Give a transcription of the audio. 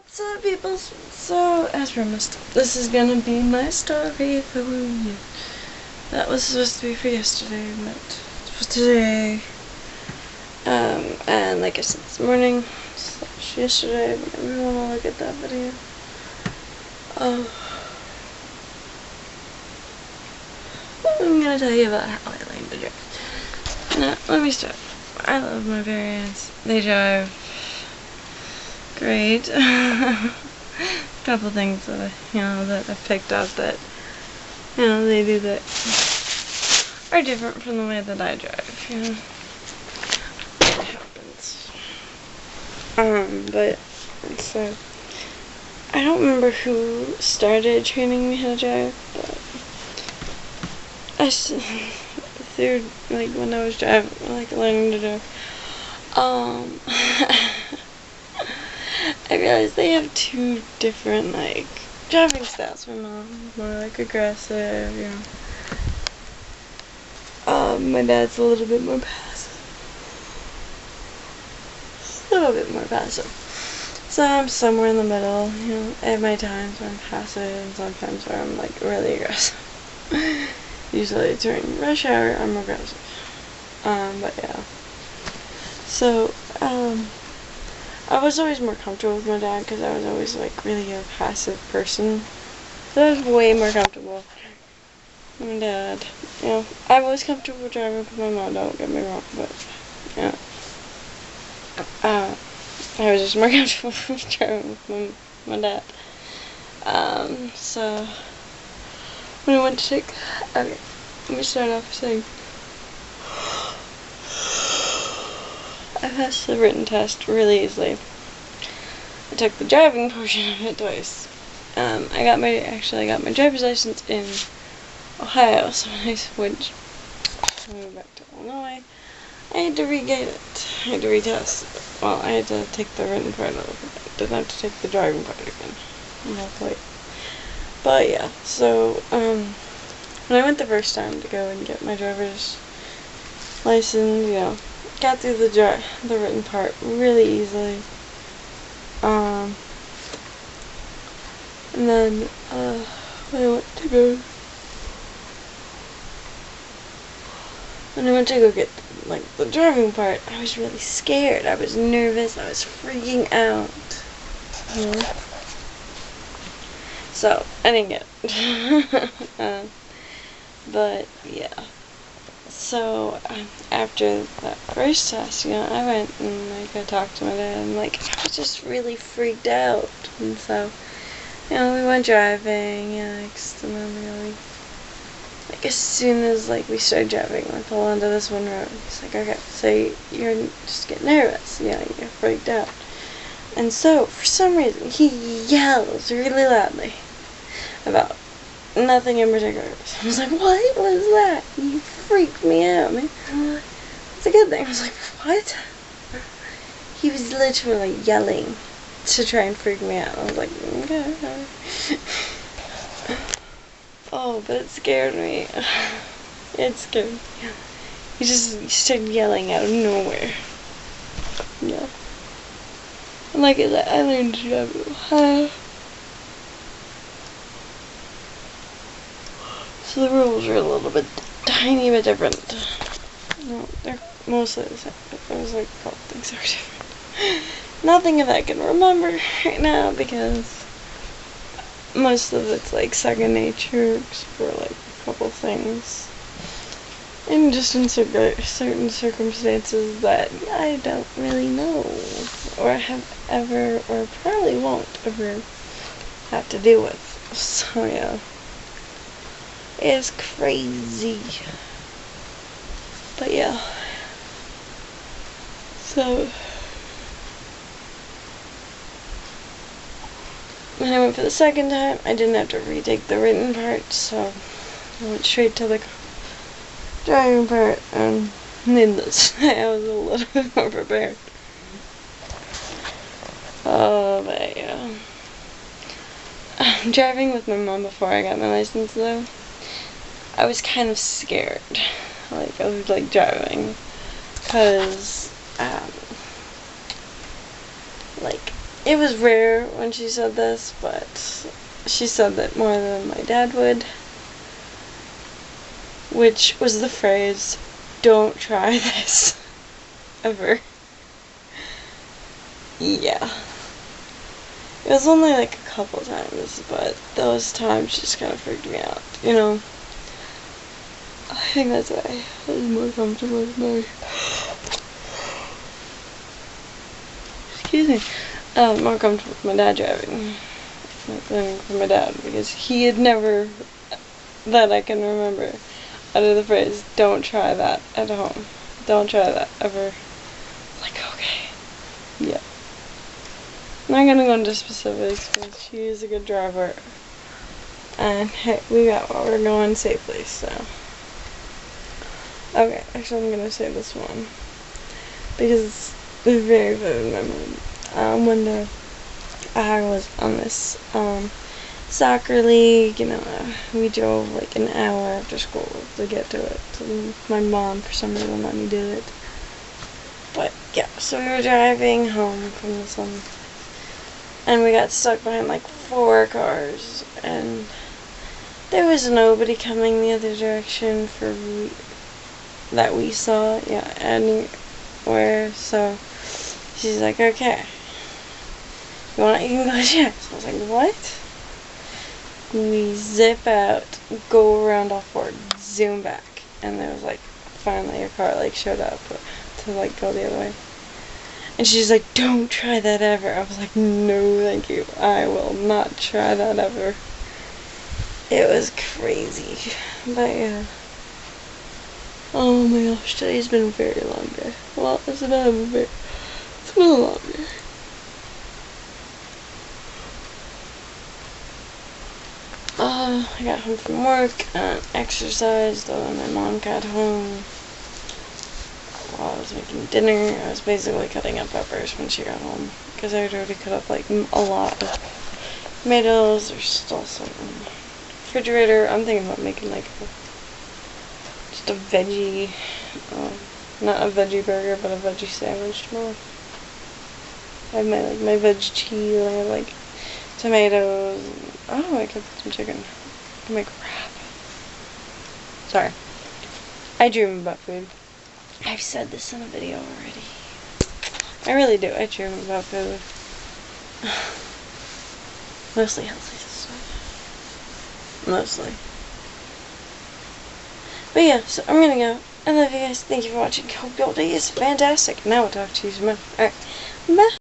What's up, people? So, as promised, this is gonna be my story for you. That was supposed to be for yesterday, but for today. And like I said this morning, / yesterday, but I really wanna look at that video. I'm gonna tell you about how I learned to drive. Now, let me start. I love my parents. They drive great. Couple things that that I picked up that they do that are different from the way that I drive. It happens. But so I don't remember who started training me how to drive, but through when I was driving, learning to drive. I realized they have two different driving styles. My mom more aggressive, my dad's a little bit more passive. So I'm somewhere in the middle. I have my times where I'm passive and sometimes where I'm really aggressive. Usually during rush hour I'm aggressive. But yeah. So I was always more comfortable with my dad because I was always really a passive person. So I was way more comfortable with my dad. I was comfortable driving with my mom, don't get me wrong, but I was just more comfortable driving with my dad. So when I went to take, okay, let me start off saying I passed the written test really easily. I took the driving portion of it twice. I got my driver's license in Ohio, so when I moved back to Illinois, I had to re-get it. I had to retest. Well, I had to take the written part of it. I didn't have to take the driving part again. Luckily. But yeah, so when I went the first time to go and get my driver's license, got through the written part really easily. And then when I went to go get the driving part, I was really scared. I was nervous. I was freaking out. So I didn't get it. But yeah. So after that first test, I went and I talked to my dad, and I was just really freaked out. And so, we went driving, and then as soon as we started driving, we pulled onto this one road. He's like, okay, so you're just getting nervous, you're freaked out. And so for some reason he yells really loudly about nothing in particular. So I was like, what was that? You freaked me out, man. It's a good thing. I was like, what? He was literally yelling to try and freak me out. I was like, okay. Oh, but it scared me. It scared me. He started yelling out of nowhere. Yeah. And I learned to drive in Ohio. So the rules are a little bit, tiny bit different. No, they're mostly the same, but there's a couple things that are different. Nothing that I can remember right now because most of it's second nature for a couple things. And just in certain circumstances that I don't really know or have ever or probably won't ever have to deal with. So yeah. It's crazy. But yeah. So when I went for the second time, I didn't have to retake the written part, so I went straight to the driving part, and needless to say, I was a little bit more prepared. But yeah. Driving with my mom before I got my license, though, I was kind of scared, of driving, because, it was rare when she said this, but she said that more than my dad would, which was the phrase, "Don't try this ever." Yeah. It was only like a couple times, but those times just kind of freaked me out, you know? I think that's why I was more comfortable with my... Excuse me. More comfortable with my dad driving than with my dad, because he had never, that I can remember, uttered the phrase, "Don't try that at home. Don't try that ever." Like, okay. Yeah. I'm not gonna go into specifics because she is a good driver. And hey, we got where we're going safely, so. Okay, actually I'm gonna say this one because it's a very vivid memory. When I was on this soccer league, you know, we drove like an hour after school to get to it. And my mom, for some reason, let me do it. But yeah, so we were driving home from this one. And we got stuck behind like 4 cars, and there was nobody coming the other direction that we saw, yeah, anywhere. So she's like, "Okay, you can go check." So I was like, "What?" We zip out, go around all 4, zoom back, and there was like finally a car like showed up to like go the other way. And she's like, "Don't try that ever." I was like, "No, thank you. I will not try that ever." It was crazy. But yeah. Oh my gosh, today's been a very long day. Well, it's been a long day. I got home from work and exercised, and my mom got home. While I was making dinner, I was basically cutting up peppers when she got home, because I had already cut up like a lot of tomatoes. There's still some in the refrigerator. I'm thinking about making like just a veggie, not a veggie burger, but a veggie sandwich tomorrow. I have my veggie cheese, and I have like tomatoes. Oh, I could put some chicken. I can make wrap. Sorry, I dream about food. I've said this in a video already. I really do. I dream about food. Mostly healthy stuff. Mostly. But yeah, so I'm gonna go. I love you guys. Thank you for watching. Hope your day is fantastic. Now I'll talk to you tomorrow. Alright. Bye.